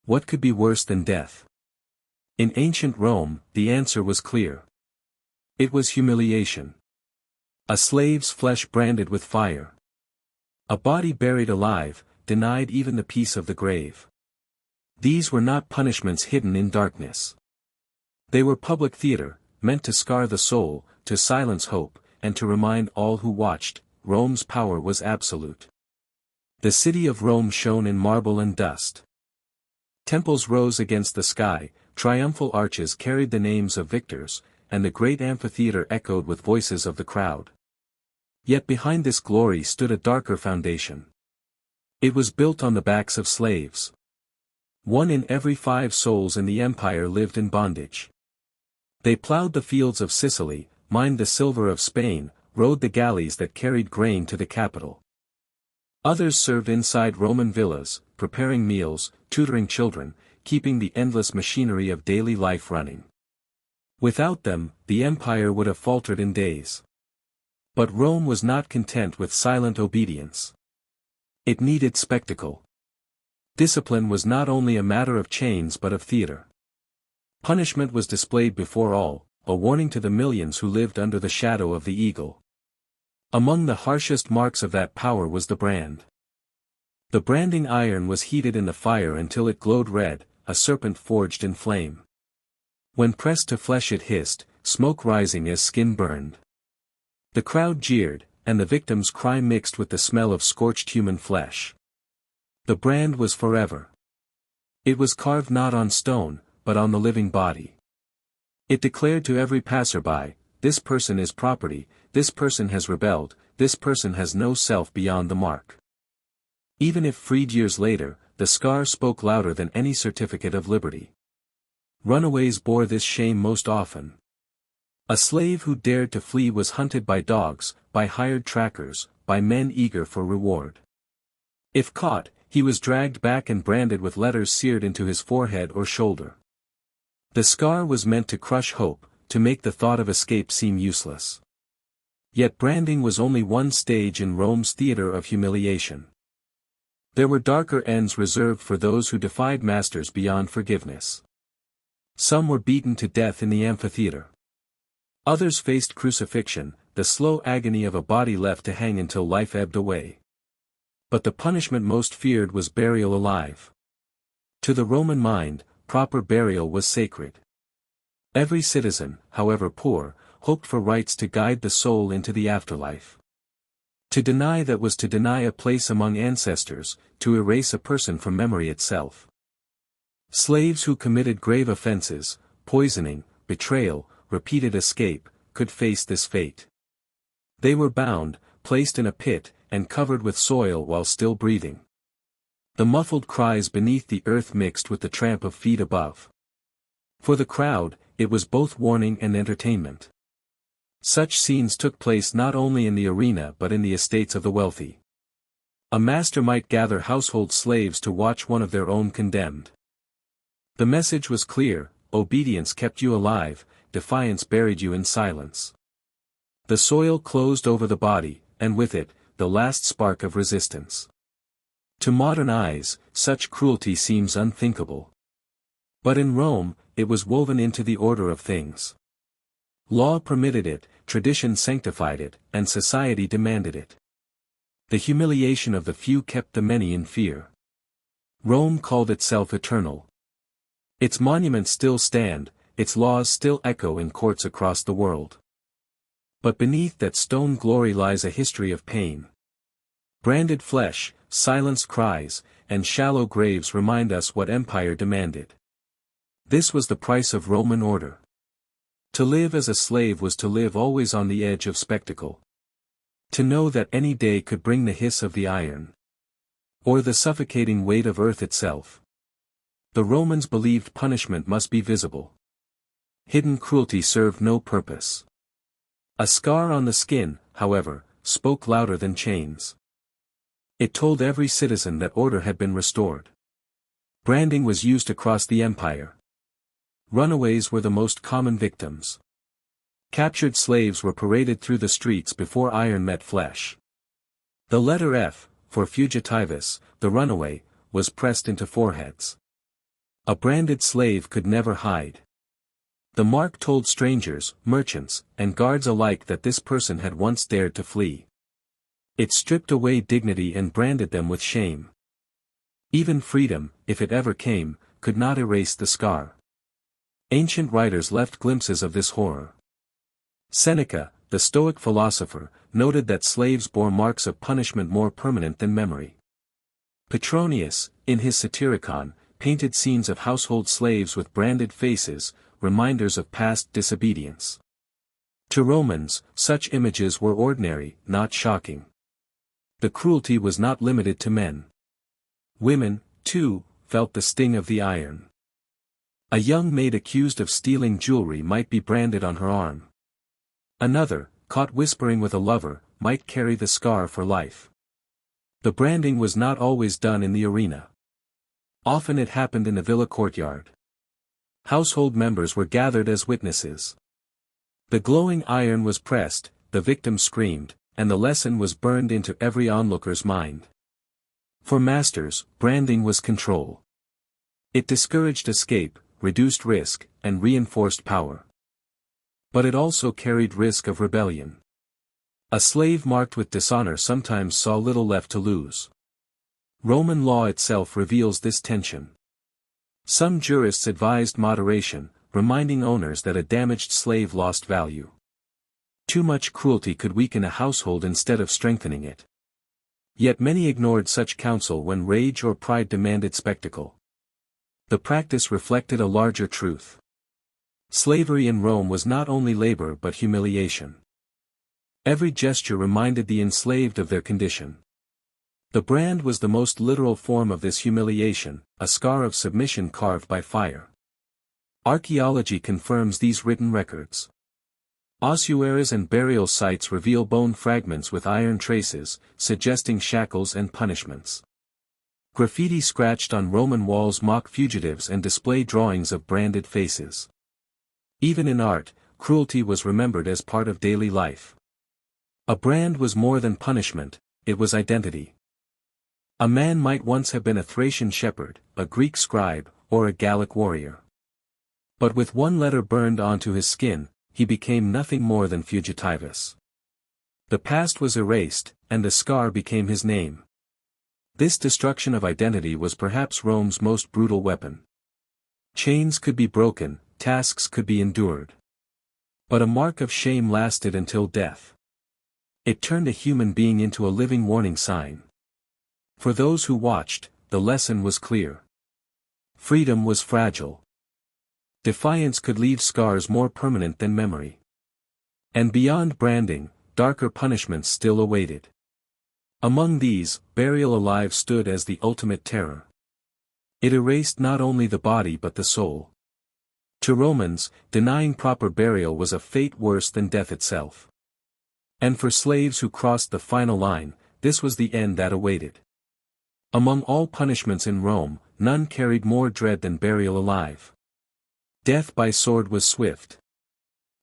What could be worse than death? In ancient Rome, the answer was clear. It was humiliation. A slave's flesh branded with fire. A body buried alive, denied even the peace of the grave. These were not punishments hidden in darkness. They were public theater, meant to scar the soul, to silence hope, and to remind all who watched, Rome's power was absolute. The city of Rome shone in marble and dust. Temples rose against the sky, triumphal arches carried the names of victors, and the great amphitheatre echoed with voices of the crowd. Yet behind this glory stood a darker foundation. It was built on the backs of slaves. 1 in every 5 souls in the empire lived in bondage. They plowed the fields of Sicily, mined the silver of Spain, rowed the galleys that carried grain to the capital. Others served inside Roman villas, preparing meals, tutoring children, keeping the endless machinery of daily life running. Without them, the empire would have faltered in days. But Rome was not content with silent obedience. It needed spectacle. Discipline was not only a matter of chains but of theater. Punishment was displayed before all, a warning to the millions who lived under the shadow of the eagle. Among the harshest marks of that power was the brand. The branding iron was heated in the fire until it glowed red, a serpent forged in flame. When pressed to flesh it hissed, smoke rising as skin burned. The crowd jeered, and the victim's cry mixed with the smell of scorched human flesh. The brand was forever. It was carved not on stone, but on the living body. It declared to every passerby, this person is property, this person has rebelled, this person has no self beyond the mark. Even if freed years later, the scar spoke louder than any certificate of liberty. Runaways bore this shame most often. A slave who dared to flee was hunted by dogs, by hired trackers, by men eager for reward. If caught, he was dragged back and branded with letters seared into his forehead or shoulder. The scar was meant to crush hope, to make the thought of escape seem useless. Yet branding was only one stage in Rome's theater of humiliation. There were darker ends reserved for those who defied masters beyond forgiveness. Some were beaten to death in the amphitheatre. Others faced crucifixion, the slow agony of a body left to hang until life ebbed away. But the punishment most feared was burial alive. To the Roman mind, proper burial was sacred. Every citizen, however poor, hoped for rites to guide the soul into the afterlife. To deny that was to deny a place among ancestors, to erase a person from memory itself. Slaves who committed grave offenses, poisoning, betrayal, repeated escape, could face this fate. They were bound, placed in a pit, and covered with soil while still breathing. The muffled cries beneath the earth mixed with the tramp of feet above. For the crowd, it was both warning and entertainment. Such scenes took place not only in the arena but in the estates of the wealthy. A master might gather household slaves to watch one of their own condemned. The message was clear: obedience kept you alive, defiance buried you in silence. The soil closed over the body, and with it, the last spark of resistance. To modern eyes, such cruelty seems unthinkable. But in Rome, it was woven into the order of things. Law permitted it, tradition sanctified it, and society demanded it. The humiliation of the few kept the many in fear. Rome called itself eternal. Its monuments still stand, its laws still echo in courts across the world. But beneath that stone glory lies a history of pain. Branded flesh, silenced cries, and shallow graves remind us what empire demanded. This was the price of Roman order. To live as a slave was to live always on the edge of spectacle. To know that any day could bring the hiss of the iron. Or the suffocating weight of earth itself. The Romans believed punishment must be visible. Hidden cruelty served no purpose. A scar on the skin, however, spoke louder than chains. It told every citizen that order had been restored. Branding was used across the empire. Runaways were the most common victims. Captured slaves were paraded through the streets before iron met flesh. The letter F, for fugitivus, the runaway, was pressed into foreheads. A branded slave could never hide. The mark told strangers, merchants, and guards alike that this person had once dared to flee. It stripped away dignity and branded them with shame. Even freedom, if it ever came, could not erase the scar. Ancient writers left glimpses of this horror. Seneca, the Stoic philosopher, noted that slaves bore marks of punishment more permanent than memory. Petronius, in his Satyricon, painted scenes of household slaves with branded faces, reminders of past disobedience. To Romans, such images were ordinary, not shocking. The cruelty was not limited to men. Women, too, felt the sting of the iron. A young maid accused of stealing jewelry might be branded on her arm. Another, caught whispering with a lover, might carry the scar for life. The branding was not always done in the arena. Often it happened in the villa courtyard. Household members were gathered as witnesses. The glowing iron was pressed, the victim screamed, and the lesson was burned into every onlooker's mind. For masters, branding was control. It discouraged escape, reduced risk, and reinforced power. But it also carried risk of rebellion. A slave marked with dishonor sometimes saw little left to lose. Roman law itself reveals this tension. Some jurists advised moderation, reminding owners that a damaged slave lost value. Too much cruelty could weaken a household instead of strengthening it. Yet many ignored such counsel when rage or pride demanded spectacle. The practice reflected a larger truth. Slavery in Rome was not only labor but humiliation. Every gesture reminded the enslaved of their condition. The brand was the most literal form of this humiliation, a scar of submission carved by fire. Archaeology confirms these written records. Ossuaries and burial sites reveal bone fragments with iron traces, suggesting shackles and punishments. Graffiti scratched on Roman walls mock fugitives and display drawings of branded faces. Even in art, cruelty was remembered as part of daily life. A brand was more than punishment, it was identity. A man might once have been a Thracian shepherd, a Greek scribe, or a Gallic warrior. But with one letter burned onto his skin, he became nothing more than fugitivus. The past was erased, and the scar became his name. This destruction of identity was perhaps Rome's most brutal weapon. Chains could be broken, tasks could be endured. But a mark of shame lasted until death. It turned a human being into a living warning sign. For those who watched, the lesson was clear. Freedom was fragile. Defiance could leave scars more permanent than memory. And beyond branding, darker punishments still awaited. Among these, burial alive stood as the ultimate terror. It erased not only the body but the soul. To Romans, denying proper burial was a fate worse than death itself. And for slaves who crossed the final line, this was the end that awaited. Among all punishments in Rome, none carried more dread than burial alive. Death by sword was swift.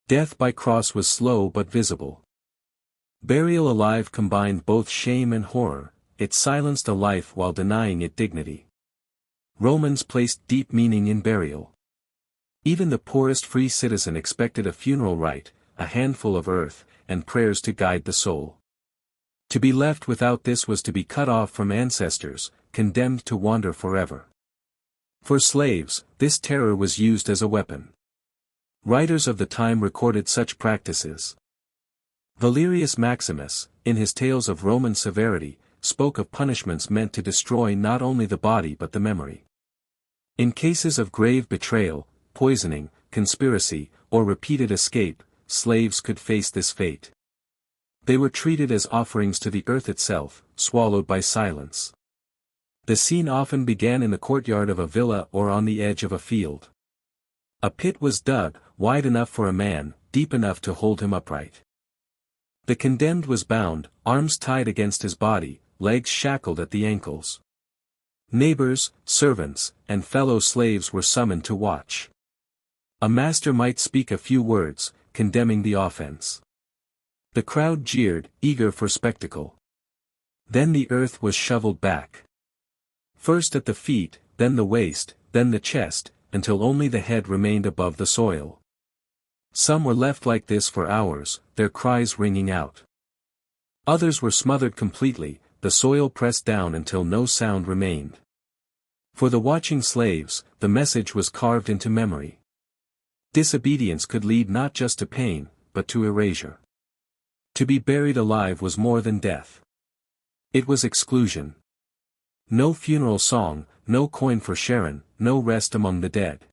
Death by cross was slow but visible. Burial alive combined both shame and horror, it silenced a life while denying it dignity. Romans placed deep meaning in burial. Even the poorest free citizen expected a funeral rite, a handful of earth, and prayers to guide the soul. To be left without this was to be cut off from ancestors, condemned to wander forever. For slaves, this terror was used as a weapon. Writers of the time recorded such practices. Valerius Maximus, in his tales of Roman severity, spoke of punishments meant to destroy not only the body but the memory. In cases of grave betrayal, poisoning, conspiracy, or repeated escape, slaves could face this fate. They were treated as offerings to the earth itself, swallowed by silence. The scene often began in the courtyard of a villa or on the edge of a field. A pit was dug, wide enough for a man, deep enough to hold him upright. The condemned was bound, arms tied against his body, legs shackled at the ankles. Neighbors, servants, and fellow slaves were summoned to watch. A master might speak a few words, condemning the offense. The crowd jeered, eager for spectacle. Then the earth was shoveled back. First at the feet, then the waist, then the chest, until only the head remained above the soil. Some were left like this for hours, their cries ringing out. Others were smothered completely, the soil pressed down until no sound remained. For the watching slaves, the message was carved into memory. Disobedience could lead not just to pain, but to erasure. To be buried alive was more than death. It was exclusion. No funeral song, no coin for Sharon, no rest among the dead.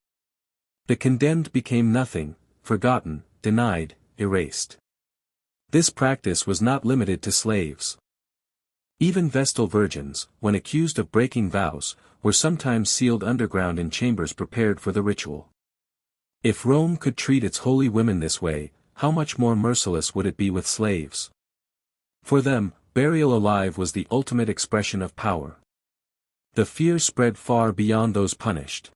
The condemned became nothing, forgotten, denied, erased. This practice was not limited to slaves. Even Vestal virgins, when accused of breaking vows, were sometimes sealed underground in chambers prepared for the ritual. If Rome could treat its holy women this way, how much more merciless would it be with slaves? For them, burial alive was the ultimate expression of power. The fear spread far beyond those punished.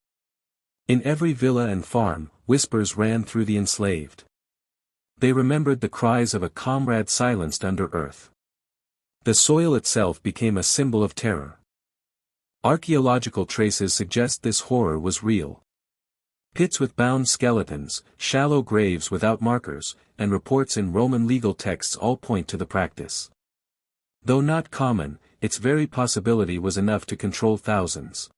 In every villa and farm, whispers ran through the enslaved. They remembered the cries of a comrade silenced under earth. The soil itself became a symbol of terror. Archaeological traces suggest this horror was real. Pits with bound skeletons, shallow graves without markers, and reports in Roman legal texts all point to the practice. Though not common, its very possibility was enough to control thousands.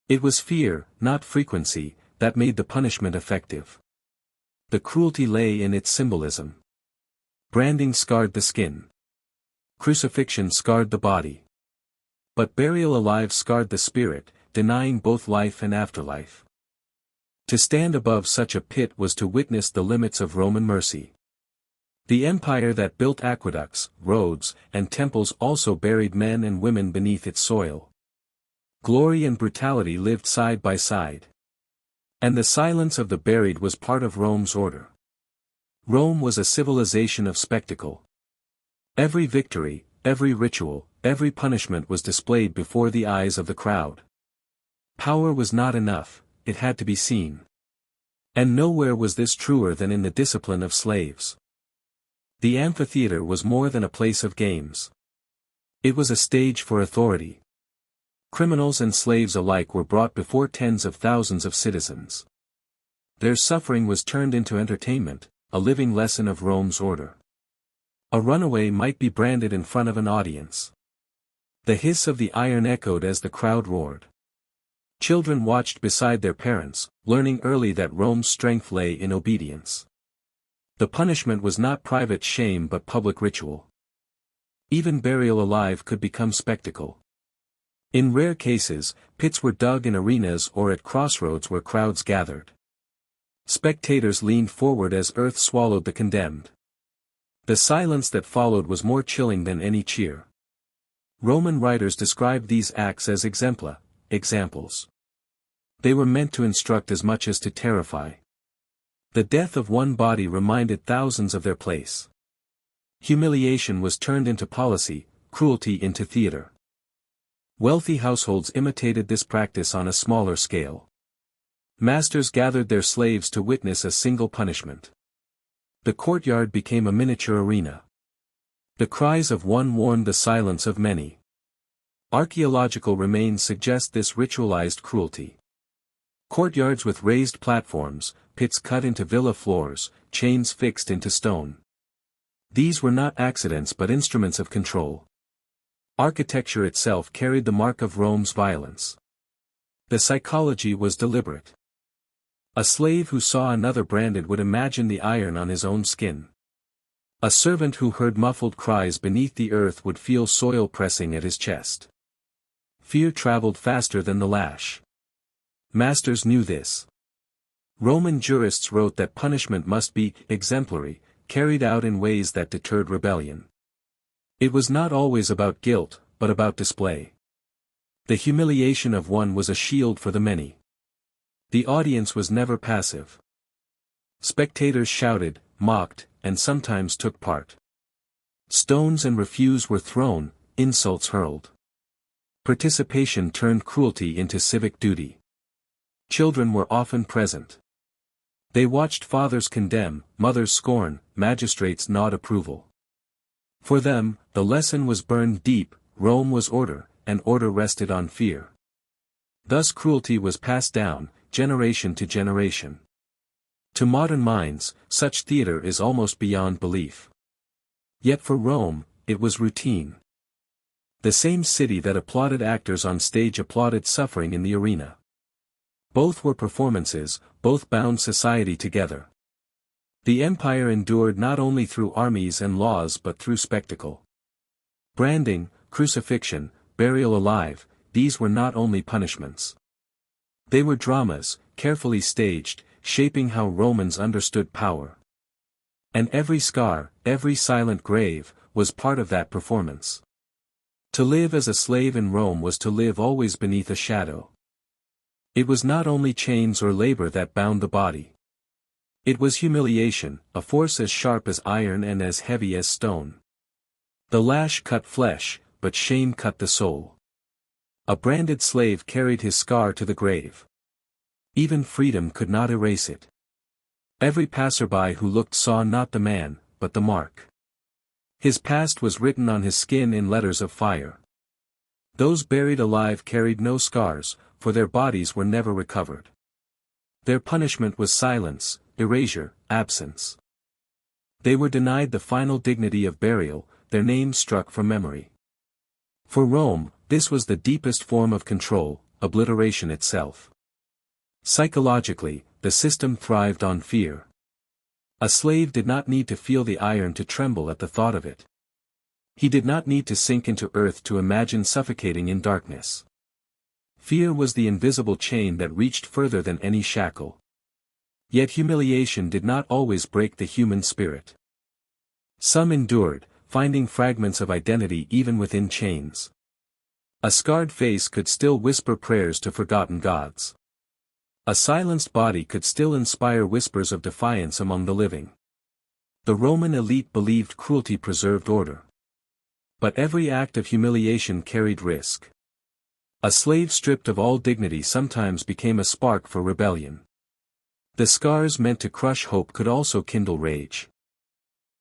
It was fear, not frequency, that made the punishment effective. The cruelty lay in its symbolism. Branding scarred the skin. Crucifixion scarred the body. But burial alive scarred the spirit, denying both life and afterlife. To stand above such a pit was to witness the limits of Roman mercy. The empire that built aqueducts, roads, and temples also buried men and women beneath its soil. Glory and brutality lived side by side. And the silence of the buried was part of Rome's order. Rome was a civilization of spectacle. Every victory, every ritual, every punishment was displayed before the eyes of the crowd. Power was not enough, it had to be seen. And nowhere was this truer than in the discipline of slaves. The amphitheatre was more than a place of games. It was a stage for authority. Criminals and slaves alike were brought before tens of thousands of citizens. Their suffering was turned into entertainment, a living lesson of Rome's order. A runaway might be branded in front of an audience. The hiss of the iron echoed as the crowd roared. Children watched beside their parents, learning early that Rome's strength lay in obedience. The punishment was not private shame but public ritual. Even burial alive could become spectacle. In rare cases, pits were dug in arenas or at crossroads where crowds gathered. Spectators leaned forward as earth swallowed the condemned. The silence that followed was more chilling than any cheer. Roman writers described these acts as examples. They were meant to instruct as much as to terrify. The death of one body reminded thousands of their place. Humiliation was turned into policy, cruelty into theater. Wealthy households imitated this practice on a smaller scale. Masters gathered their slaves to witness a single punishment. The courtyard became a miniature arena. The cries of one warned the silence of many. Archaeological remains suggest this ritualized cruelty. Courtyards with raised platforms, pits cut into villa floors, chains fixed into stone. These were not accidents but instruments of control. Architecture itself carried the mark of Rome's violence. The psychology was deliberate. A slave who saw another branded would imagine the iron on his own skin. A servant who heard muffled cries beneath the earth would feel soil pressing at his chest. Fear traveled faster than the lash. Masters knew this. Roman jurists wrote that punishment must be exemplary, carried out in ways that deterred rebellion. It was not always about guilt, but about display. The humiliation of one was a shield for the many. The audience was never passive. Spectators shouted, mocked, and sometimes took part. Stones and refuse were thrown, insults hurled. Participation turned cruelty into civic duty. Children were often present. They watched fathers condemn, mothers scorn, magistrates nod approval. For them, the lesson was burned deep, Rome was order, and order rested on fear. Thus cruelty was passed down, generation to generation. To modern minds, such theater is almost beyond belief. Yet for Rome, it was routine. The same city that applauded actors on stage applauded suffering in the arena. Both were performances, both bound society together. The empire endured not only through armies and laws but through spectacle. Branding, crucifixion, burial alive, these were not only punishments. They were dramas, carefully staged, shaping how Romans understood power. And every scar, every silent grave, was part of that performance. To live as a slave in Rome was to live always beneath a shadow. It was not only chains or labor that bound the body. It was humiliation, a force as sharp as iron and as heavy as stone. The lash cut flesh, but shame cut the soul. A branded slave carried his scar to the grave. Even freedom could not erase it. Every passerby who looked saw not the man, but the mark. His past was written on his skin in letters of fire. Those buried alive carried no scars, for their bodies were never recovered. Their punishment was silence, erasure, absence. They were denied the final dignity of burial, their names struck from memory. For Rome, this was the deepest form of control, obliteration itself. Psychologically, the system thrived on fear. A slave did not need to feel the iron to tremble at the thought of it. He did not need to sink into earth to imagine suffocating in darkness. Fear was the invisible chain that reached further than any shackle. Yet humiliation did not always break the human spirit. Some endured, finding fragments of identity even within chains. A scarred face could still whisper prayers to forgotten gods. A silenced body could still inspire whispers of defiance among the living. The Roman elite believed cruelty preserved order. But every act of humiliation carried risk. A slave stripped of all dignity sometimes became a spark for rebellion. The scars meant to crush hope could also kindle rage.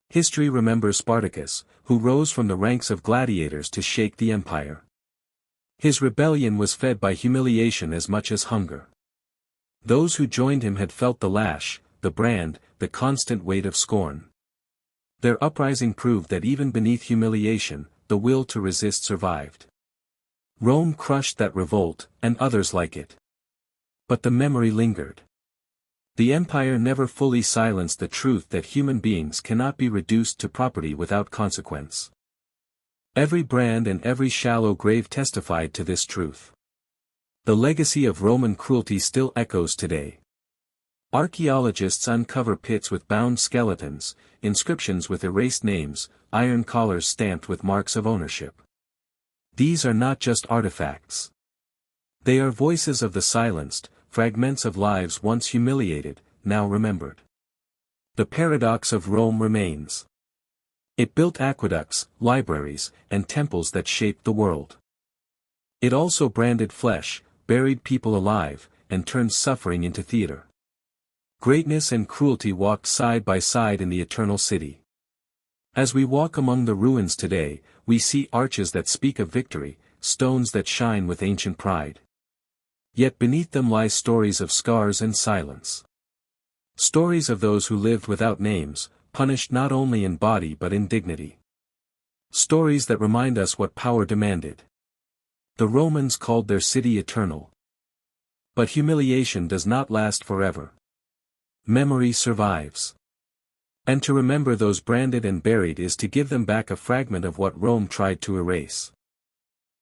History remembers Spartacus, who rose from the ranks of gladiators to shake the empire. His rebellion was fed by humiliation as much as hunger. Those who joined him had felt the lash, the brand, the constant weight of scorn. Their uprising proved that even beneath humiliation, the will to resist survived. Rome crushed that revolt, and others like it. But the memory lingered. The empire never fully silenced the truth that human beings cannot be reduced to property without consequence. Every brand and every shallow grave testified to this truth. The legacy of Roman cruelty still echoes today. Archaeologists uncover pits with bound skeletons, inscriptions with erased names, iron collars stamped with marks of ownership. These are not just artifacts. They are voices of the silenced, fragments of lives once humiliated, now remembered. The paradox of Rome remains. It built aqueducts, libraries, and temples that shaped the world. It also branded flesh, buried people alive, and turned suffering into theater. Greatness and cruelty walked side by side in the eternal city. As we walk among the ruins today, we see arches that speak of victory, stones that shine with ancient pride. Yet beneath them lie stories of scars and silence. Stories of those who lived without names, punished not only in body but in dignity. Stories that remind us what power demanded. The Romans called their city eternal. But humiliation does not last forever. Memory survives. And to remember those branded and buried is to give them back a fragment of what Rome tried to erase.